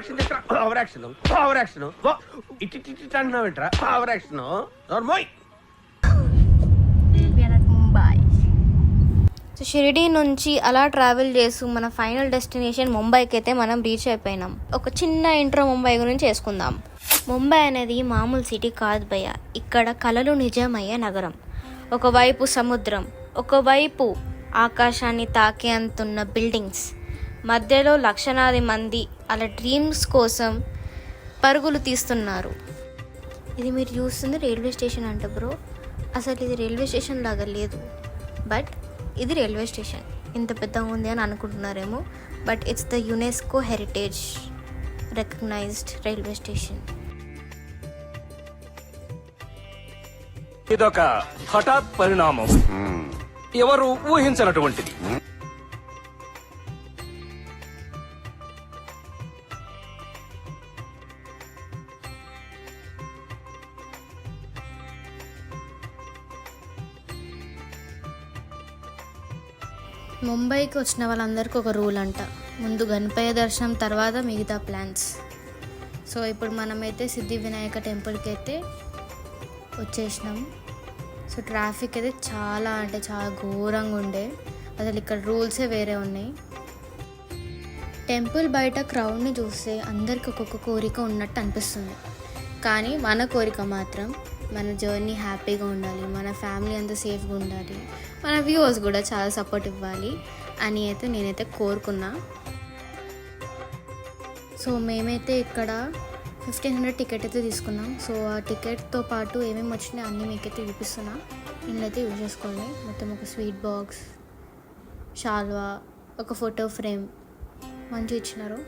Action చేస్తా. Over action over action. ఇటు ఇటు ఇటు అంటున్నావు ఏంట్రా? Over action. నోర్మోయ్. ముంబై. సో షిరిడీ నుంచి అలా ట్రావెల్ చేస్తూ మన ఫైనల్ డెస్టినేషన్ ముంబైకి అయితే మనం రీచ్ అయిపోయినాం. ఒక చిన్న ఇంట్రో ముంబై గురించి వేసుకుందాం. ముంబై అనేది మామూలు సిటీ కాదు భయ్య. ఇక్కడ కలలు నిజమయ్యే నగరం. ఒకవైపు సముద్రం, ఒకవైపు ఆకాశాన్ని తాకేంతున్న బిల్డింగ్స్, మధ్యలో లక్షలాది మంది అలా డ్రీమ్స్ కోసం పరుగులు తీస్తున్నారు. ఇది మీరు చూస్తుంది రైల్వే స్టేషన్ అంట బ్రో. అసలు ఇది రైల్వే స్టేషన్ లాగా లేదు, బట్ ఇది రైల్వే స్టేషన్. ఇంత పెద్దగా ఉంది అని అనుకుంటున్నారేమో, but it's the UNESCO heritage recognised railway station. ఇదొక హఠాత్ పరిణామం, ఎవరు ఊహించినటువంటిది. ముంబైకి వచ్చిన వాళ్ళందరికీ ఒక రూల్ అంట, ముందు గణపయ్య దర్శనం తర్వాత మిగతా ప్లాన్స్. సో ఇప్పుడు మనమైతే సిద్ధి వినాయక టెంపుల్కి అయితే వచ్చేసినాం. సో ట్రాఫిక్ అయితే చాలా అంటే చాలా ఘోరంగా ఉండే. అసలు ఇక్కడ రూల్సే వేరే ఉన్నాయి. టెంపుల్ బయట క్రౌడ్ని చూస్తే అందరికి ఒక్కొక్క కోరిక ఉన్నట్టు అనిపిస్తుంది. కానీ మన కోరిక మాత్రం మన జర్నీ హ్యాపీగా ఉండాలి, మన ఫ్యామిలీ అంతా సేఫ్గా ఉండాలి, మన వ్యూవర్స్ కూడా చాలా సపోర్ట్ ఇవ్వాలి అని అయితే నేనైతే కోరుకున్నా. సో మేమైతే ఇక్కడ 1500 టికెట్ అయితే తీసుకున్నాం. సో ఆ టికెట్తో పాటు ఏమేమి వచ్చినాయి అన్నీ మీకైతే చూపిస్తున్నా. నేనైతే యూజ్ చేసుకోండి. మొత్తం ఒక స్వీట్ బాక్స్, షాల్వా, ఒక ఫోటో ఫ్రేమ్ మంచిగా ఇచ్చినారు.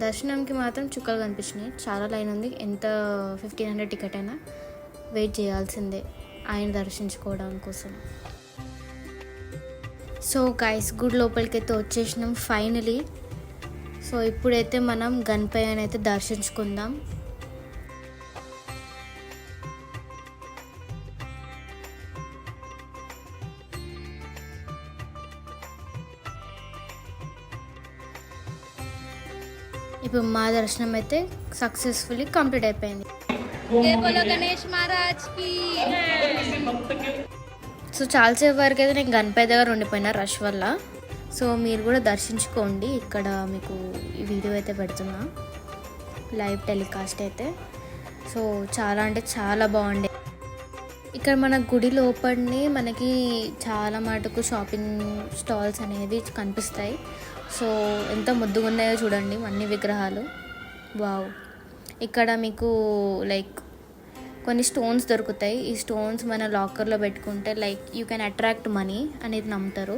దర్శనంకి మాత్రం చుక్కలు కనిపించినాయి. చాలా లైన్ ఉంది. ఎంత 1500 టికెట్ అయినా వెయిట్ చేయాల్సిందే ఆయన దర్శించుకోవడం కోసం. సో గైస్ గుడి లోపలికి అయితే వచ్చేసినాం ఫైనలీ. సో ఇప్పుడైతే మనం గణపయ్యని అయితే దర్శించుకుందాం. ఇప్పుడు మా దర్శనం అయితే సక్సెస్ఫుల్లీ కంప్లీట్ అయిపోయింది. గణేష్ మహారాజ్ కి. సో చాలాసేపు వరకు అయితే నేను గణపయ్య దగ్గర ఉండిపోయినా రష్ వల్ల. సో మీరు కూడా దర్శించుకోండి. ఇక్కడ మీకు ఈ వీడియో అయితే పెడుతున్నా, లైవ్ టెలికాస్ట్ అయితే. సో చాలా అంటే చాలా బాగుండే. ఇక్కడ మన గుడి లోపలనే మనకి చాలా మటుకు షాపింగ్ స్టాల్స్ అనేవి కనిపిస్తాయి. సో ఎంత ముద్దుగా ఉన్నాయో చూడండి అన్ని విగ్రహాలు. వావ్. ఇక్కడ మీకు లైక్ కొన్ని స్టోన్స్ దొరుకుతాయి. ఈ స్టోన్స్ మన లాకర్లో పెట్టుకుంటే like you can attract money అనేది నమ్ముతారు.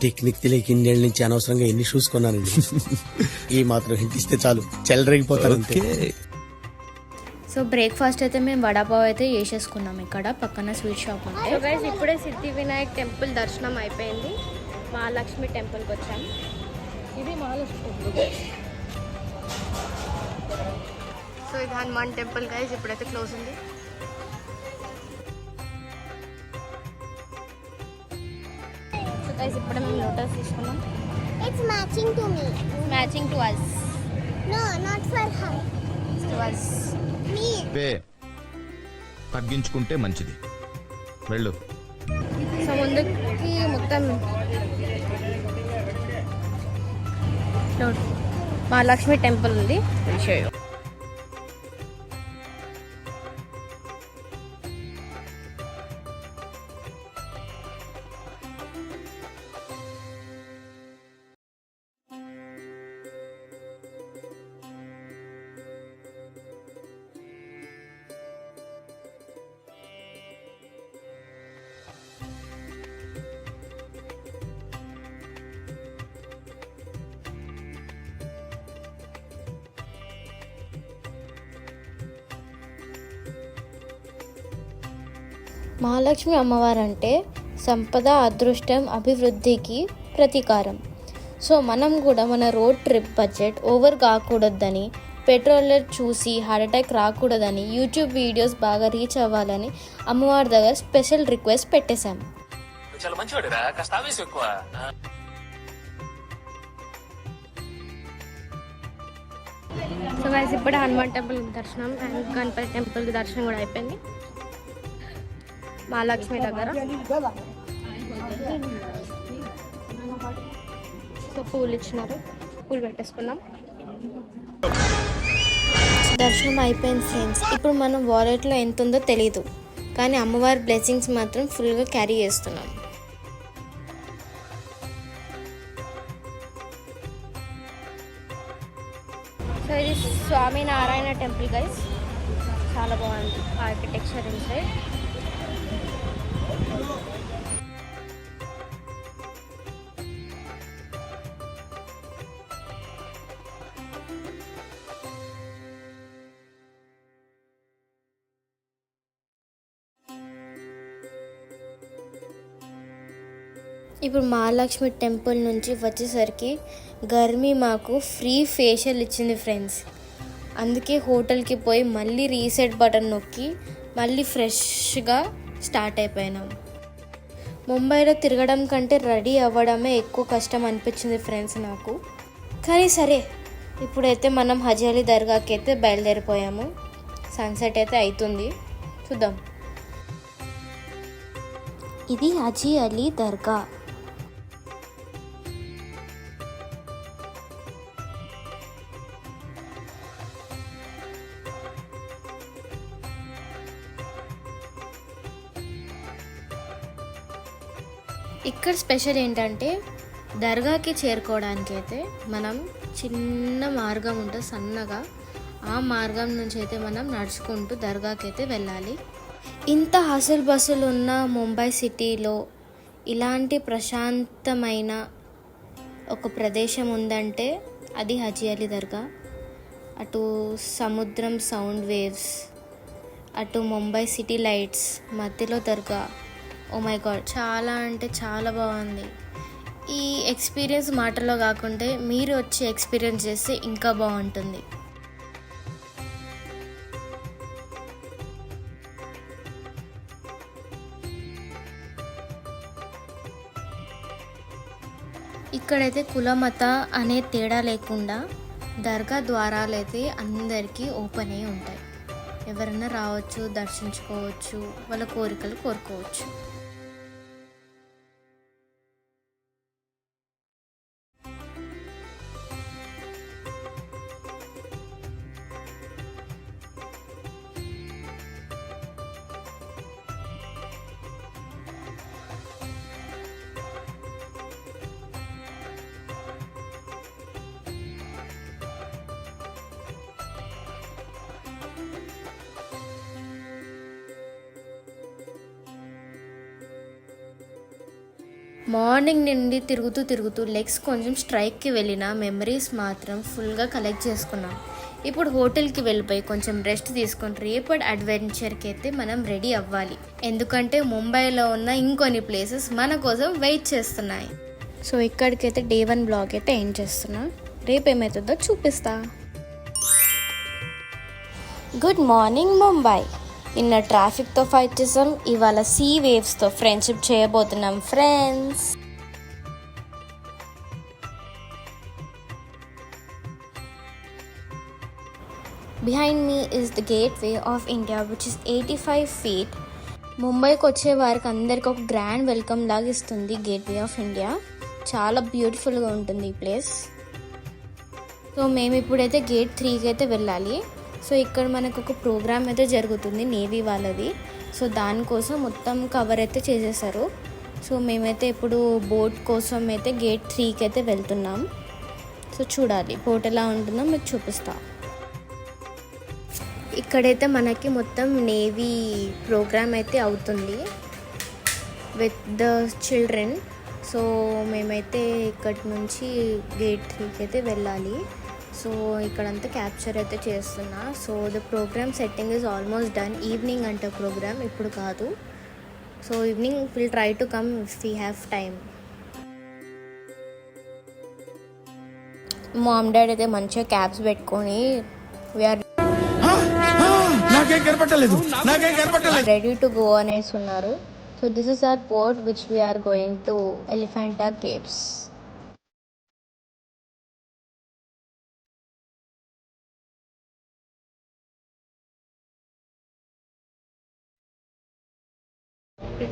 టెక్నిక్ తెలియక ఇండియన్ నుంచి అనవసరంగా ఎన్ని షూస్ కొన్నానండి. ఈ మాత్రం హింట్ ఇస్తే చాలు చెలరేగిపోతారు. సో బ్రేక్ఫాస్ట్ అయితే మేము వడాపావ్ అయితే చేసేసుకున్నాం. ఇక్కడ పక్కన స్వీట్ షాప్ ఉంటే. సో గైస్ ఇప్పుడే సిద్ధి వినాయక్ టెంపుల్ దర్శనం అయిపోయింది. మహాలక్ష్మి టెంపుల్కి వచ్చాం. ఇది మహాలక్ష్మి టెంపుల్. సో ఇది హనుమాన్ టెంపుల్ గైస్ ఇప్పుడైతే క్లోజ్ ఉంది. సో గైస్ ఇప్పుడే మేము లోటస్ తీసుకున్నాం. It's matching to me. Matching to us. No, not for her. To us. Me. తగ్గించుకుంటే మంచిది. వెళ్ళు. సో ముందుకి మొత్తం మహాలక్ష్మి టెంపుల్ ఉంది. మహాలక్ష్మి అమ్మవారు అంటే సంపద, అదృష్టం, అభివృద్ధికి ప్రతీకారం. సో మనం కూడా మన రోడ్ ట్రిప్ బడ్జెట్ ఓవర్ కాకూడదని, పెట్రోలర్ చూసి హార్ట్ అటాక్ రాకూడదని, యూట్యూబ్ వీడియోస్ బాగా రీచ్ అవ్వాలని అమ్మవారి దగ్గర స్పెషల్ రిక్వెస్ట్ పెట్టేశాం. చాలా మంచివాడురా, కాస్త ఆవేశం ఎక్కువ. సో గైస్ ఇప్పుడు హనుమాన్ టెంపుల్ దర్శనం అండ్ గణపతి టెంపుల్ దర్శనం కూడా అయిపోయింది. మహాలక్ష్మి దగ్గర సో పూలు ఇచ్చినారు, పూలు పెట్టేసుకున్నాం. దర్శనం అయిపోయింది ఫ్రెండ్స్. ఇప్పుడు మనం వాలెట్లో ఎంత ఉందో తెలీదు, కానీ అమ్మవారి బ్లెస్సింగ్స్ మాత్రం ఫుల్గా క్యారీ చేస్తున్నాం. సో ఇది స్వామినారాయణ టెంపుల్ గైస్, చాలా బాగుంది ఆర్కిటెక్చర్ ఇన్సైడ్. ఇప్పుడు మహాలక్ష్మి టెంపుల్ నుంచి వచ్చేసరికి గర్మి మాకు ఫ్రీ ఫేషియల్ ఇచ్చింది ఫ్రెండ్స్. అందుకే హోటల్కి పోయి మళ్ళీ రీసెట్ బటన్ నొక్కి మళ్ళీ ఫ్రెష్గా స్టార్ట్ అయిపోయినాం. ముంబైలో తిరగడం కంటే రెడీ అవ్వడమే ఎక్కువ కష్టం అనిపించింది ఫ్రెండ్స్ నాకు. కానీ సరే, ఇప్పుడైతే మనం హజీ అలీ దర్గాకి అయితే బయలుదేరిపోయాము. సన్సెట్ అయితే అవుతుంది, చూద్దాం. ఇది హజీ అలీ దర్గా. ఇక్కడ స్పెషల్ ఏంటంటే దర్గాకి చేరుకోవడానికి అయితే మనం చిన్న మార్గం ఉంటుంది సన్నగా, ఆ మార్గం నుంచి అయితే మనం నడుచుకుంటూ దర్గాకి అయితే వెళ్ళాలి. ఇంత హసుల్ బస్సులు ఉన్న ముంబై సిటీలో ఇలాంటి ప్రశాంతమైన ఒక ప్రదేశం ఉందంటే అది హజీ అలీ దర్గా. అటు సముద్రం సౌండ్ వేవ్స్, అటు ముంబై సిటీ లైట్స్, మధ్యలో దర్గా. ఓ మై గాడ్, చాలా అంటే చాలా బాగుంది. ఈ ఎక్స్పీరియన్స్ మాటల్లో కాకుంటే మీరు వచ్చి ఎక్స్పీరియన్స్ చేస్తే ఇంకా బాగుంటుంది. ఇక్కడైతే కులమత అనే తేడా లేకుండా దర్గా ద్వారాలు అయితే అందరికీ ఓపెన్ అయి ఉంటాయి. ఎవరైనా రావచ్చు, దర్శించుకోవచ్చు, వాళ్ళ కోరికలు కోరుకోవచ్చు. మార్నింగ్ నుండి తిరుగుతూ లెగ్స్ కొంచెం స్ట్రైక్కి వెళ్ళిన మెమరీస్ మాత్రం ఫుల్గా కలెక్ట్ చేసుకున్నాం. ఇప్పుడు హోటల్కి వెళ్ళిపోయి కొంచెం రెస్ట్ తీసుకొని రేపటి అడ్వెంచర్కి అయితే మనం రెడీ అవ్వాలి. ఎందుకంటే ముంబైలో ఉన్న ఇంకొన్ని ప్లేసెస్ మన కోసం వెయిట్ చేస్తున్నాయి. సో ఇక్కడికైతే డే 1 బ్లాగ్ అయితే ఎండ్ చేస్తున్నా. రేపు ఏమవుతుందో చూపిస్తా. Good morning Mumbai. నిన్న ట్రాఫిక్తో ఫైట్ చేసాం, ఇవాళ సీ వేవ్స్తో ఫ్రెండ్షిప్ చేయబోతున్నాం friends. Behind me is the gateway of India which is 85 feet. ముంబైకి వచ్చే వారికి అందరికి ఒక గ్రాండ్ వెల్కమ్ లాగా ఇస్తుంది గేట్వే ఆఫ్ ఇండియా. చాలా బ్యూటిఫుల్గా ఉంటుంది ఈ ప్లేస్. సో మేము ఇప్పుడైతే గేట్ 3కి అయితే వెళ్ళాలి. సో ఇక్కడ మనకు ఒక ప్రోగ్రామ్ అయితే జరుగుతుంది నేవీ వాళ్ళది. సో దానికోసం మొత్తం కవర్ అయితే చేసేసారు. సో మేమైతే ఇప్పుడు బోట్ కోసం అయితే గేట్ 3కి అయితే వెళ్తున్నాం. సో చూడాలి బోట్ ఎలా ఉంటుందో మీకు చూపిస్తా. ఇక్కడైతే మనకి మొత్తం నేవీ ప్రోగ్రామ్ అయితే అవుతుంది విత్ ద చిల్డ్రన్. సో మేమైతే ఇక్కడి నుంచి గేట్ 3కి అయితే వెళ్ళాలి. సో ఇక్కడంతా క్యాప్చర్ అయితే చేస్తున్నా. So the programme setting is almost done. Evening అంటే ప్రోగ్రామ్, ఇప్పుడు కాదు. So evening will try to come if we have time. Mom dad అయితే మంచిగా క్యాప్స్ పెట్టుకొని వీఆర్ రెడీ టు గో అనేసి ఉన్నారు. So this is our port which we are going to Elephanta caves.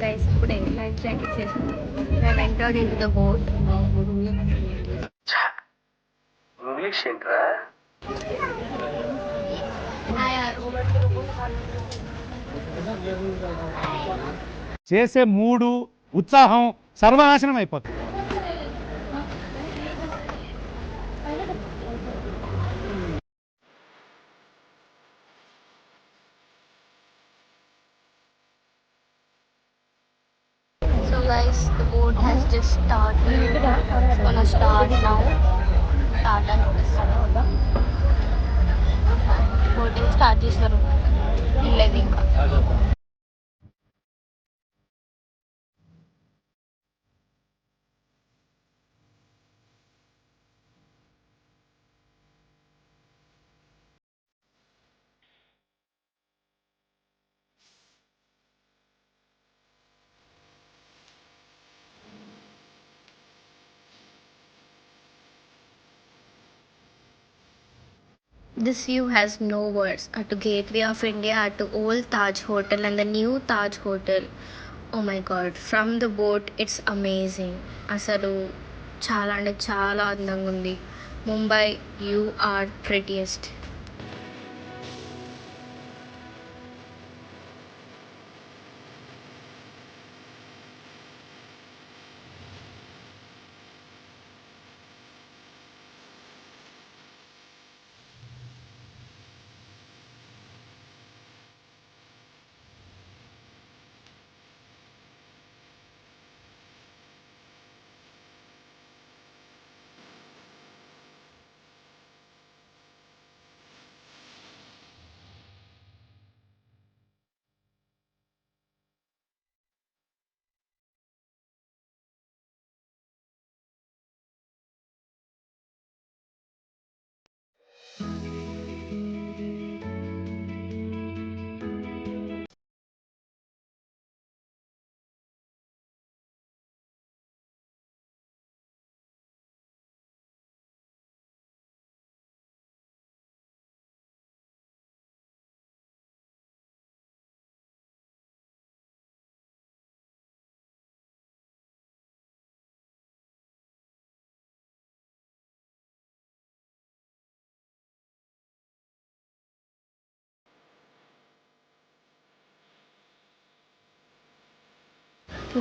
Guys ఇప్పుడే life jacket చేసుకున్నాం. మేము entered in the boat. English ఏంట్రా? చేసే మూడు ఉత్సాహం సర్వనాశనం అయిపోతుంది. So guys, the boat has just started. It's gonna start now. Start and boating start చేస్తారు. లేదు ఇంకా. This view has no words. At the Gateway of India, at the old Taj Hotel and the new Taj Hotel. Oh my god, from the boat it's amazing. అసలు చాలా అంటే చాలా అందంగా ఉంది. Mumbai, you are prettiest.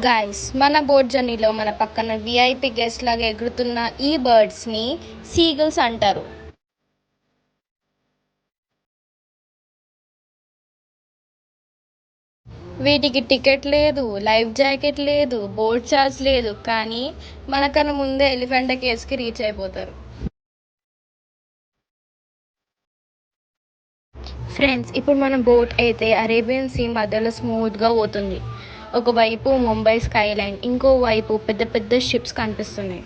Guys, మన boat జర్నీలో మన పక్కన విఐపి గెస్ట్ లాగా ఎగురుతున్న ఈ బర్డ్స్ని సీగల్స్ అంటారు. వీటికి టికెట్ లేదు, లైఫ్ జాకెట్ లేదు, బోట్ చార్జ్ లేదు, కానీ మనకన్నా ముందే ఎలిఫెంట్ కేవ్స్కి రీచ్ అయిపోతారు. ఫ్రెండ్స్, ఇప్పుడు మన బోట్ అయితే అరేబియన్ సీ మధ్యలో స్మూత్గా పోతుంది. ఒకవైపు ముంబై స్కై లైన్, ఇంకోవైపు పెద్ద పెద్ద షిప్స్ కనిపిస్తున్నాయి.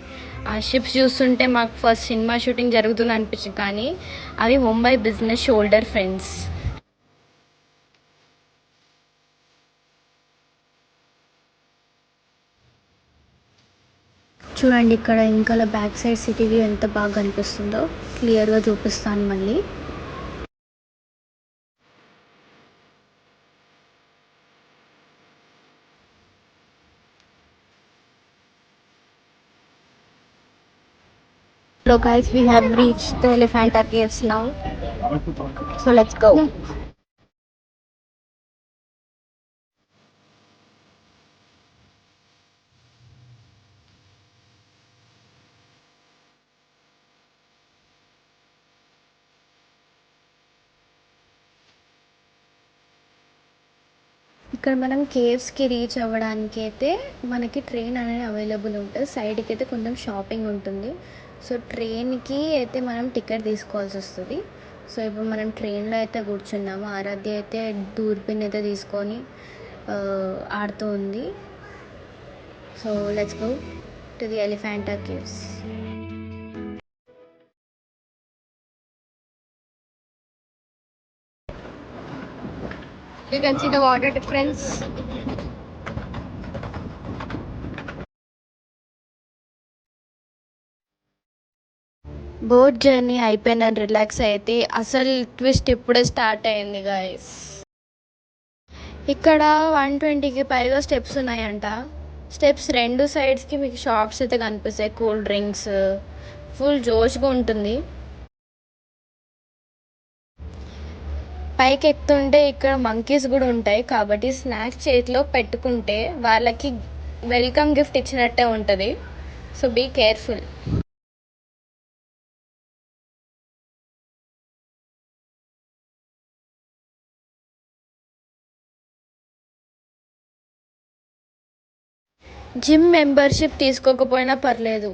ఆ షిప్స్ చూస్తుంటే మాకు ఫస్ట్ సినిమా షూటింగ్ జరుగుతుంది అనిపించింది, కానీ అవి ముంబై బిజినెస్ షోల్డర్ ఫ్రెండ్స్. చూడండి, ఇక్కడ ఇంకా బ్యాక్ సైడ్ సిటీ వ్యూ ఎంత బాగా కనిపిస్తుందో క్లియర్గా చూపిస్తాను మళ్ళీ. So guys, we have reached the Elephanta Caves now. So let's go. ఇక్కడ మనం కేవ్స్కి రీచ్ అవ్వడానికి అయితే మనకి ట్రైన్ అనేది అవైలబుల్ ఉంటుంది. సైడ్కి అయితే కొంచెం షాపింగ్ ఉంటుంది. సో ట్రైన్కి అయితే మనం టికెట్ తీసుకోవాల్సి వస్తుంది. సో ఇప్పుడు మనం ట్రైన్లో అయితే కూర్చున్నాము. ఆరాధ్య అయితే దూర్బిన్ అయితే తీసుకొని ఆడుతూ ఉంది. So let's go to the Elephanta caves. You can see the water difference. Boat journey అయిపోయిందని రిలాక్స్ అయితే అసలు ట్విస్ట్ ఇప్పుడే స్టార్ట్ అయింది గాయస్. ఇక్కడ 120కి పైగా స్టెప్స్ ఉన్నాయంట. స్టెప్స్ రెండు సైడ్స్కి మీకు షాప్స్ అయితే కనిపిస్తాయి, కూల్ డ్రింక్స్, ఫుల్ జోష్గా ఉంటుంది. పైకి ఎక్కుతుంటే ఇక్కడ మంకీస్ కూడా ఉంటాయి, కాబట్టి స్నాక్స్ చేతిలో పెట్టుకుంటే వాళ్ళకి వెల్కమ్ గిఫ్ట్ ఇచ్చినట్టే ఉంటుంది. So be careful. Gym membership తీసుకోకపోయినా పర్లేదు,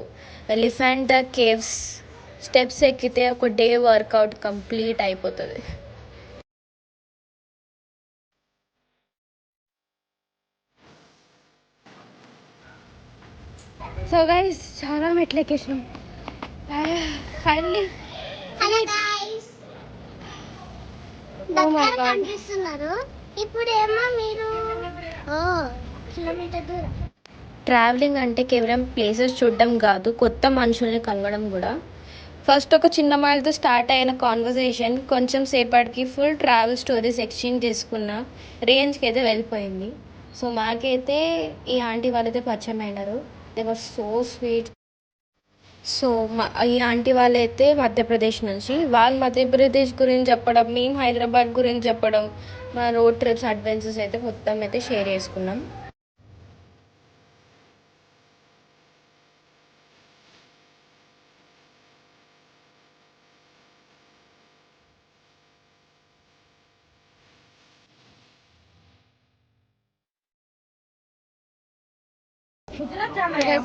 ఎలిఫెంటా కేవ్స్ స్టెప్స్ ఎక్కితే ఒక డే వర్కౌట్ కంప్లీట్ అయిపోతుంది. సో గైస్ చాలా మెట్లు ఎక్కేసినాం finally. Hello guys, Oh my దగ్గర God. కనిపిస్తున్నారు. ఇప్పుడేమో మీరు కిలోమీటర్ దూరం. ట్రావెలింగ్ అంటే కేవలం ప్లేసెస్ చూడడం కాదు, కొత్త మనుషుల్ని కలవడం కూడా. ఫస్ట్ ఒక చిన్న మైల్తో స్టార్ట్ అయిన కాన్వర్జేషన్ కొంచెం సేపటికి ఫుల్ ట్రావెల్ స్టోరీస్ ఎక్స్చేంజ్ చేసుకున్న రేంజ్కి అయితే వెళ్ళిపోయింది. సో మాకైతే ఈ ఆంటీ వాళ్ళైతే పరిచయం అయినారు. They were so sweet. So ఈ ఆంటీ వాళ్ళైతే మధ్యప్రదేశ్ నుంచి, వాళ్ళు మధ్యప్రదేశ్ గురించి చెప్పడం, మేము హైదరాబాద్ గురించి చెప్పడం, మా రోడ్ ట్రిప్స్ అడ్వెంచర్స్ అయితే మొత్తం అయితే షేర్ చేసుకున్నాం.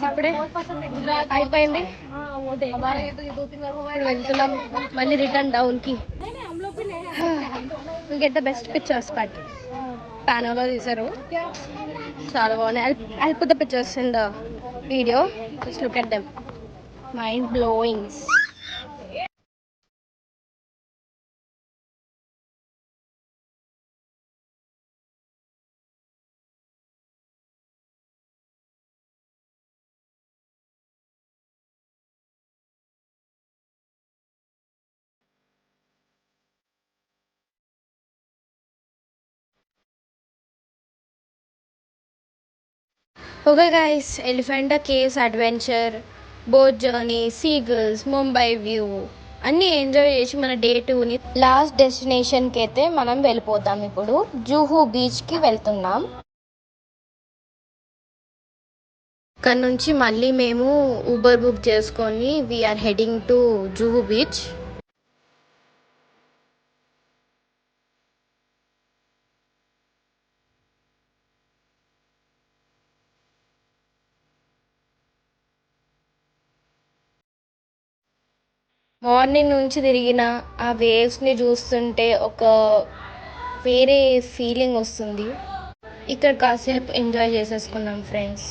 ఇప్పుడే అయిపోయింది, వెళ్తున్నాం మళ్ళీ రిటర్న్ డౌన్కి. Get the best pictures but ప్యానోలో తీశారు, చాలా బాగున్నాయి. I'll put the pictures in the video, just look at them, mind blowing. Okay guys, Elephanta caves adventure, boat journey, seagulls, Mumbai view అన్నీ ఎంజాయ్ చేసి మన డే 2ని లాస్ట్ డెస్టినేషన్కి అయితే మనం వెళ్ళిపోతాం. ఇప్పుడు జూహు బీచ్కి వెళ్తున్నాం. ఇక్కడ నుంచి మళ్ళీ మేము ఊబర్ బుక్ చేసుకొని we are heading to Juhu beach. Morning నుంచి తిరిగిన ఆ వేవ్స్ని చూస్తుంటే ఒక వేరే ఫీలింగ్ వస్తుంది. ఇక్కడ కాసేపు ఎంజాయ్ చేసేసుకున్నాం ఫ్రెండ్స్.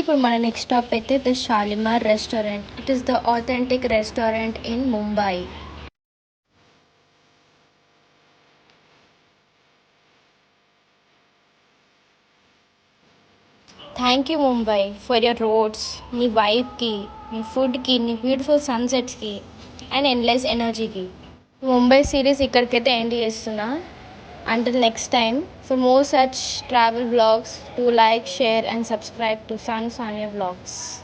ఇప్పుడు మన నెక్స్ట్ స్టాప్ అయితే the Shalimar restaurant. It is the authentic restaurant in Mumbai. Thank you Mumbai for your roads, నీ వైబ్కి, నీ ఫుడ్కి, నీ బ్యూటిఫుల్ సన్సెట్స్కి అండ్ ఎండ్లెస్ ఎనర్జీకి. ముంబై సిరీస్ ఇక్కడికైతే ఎండ్ చేస్తున్నా. Until next time, for more such travel vlogs, to like, share and subscribe to Sun Sanya Vlogs.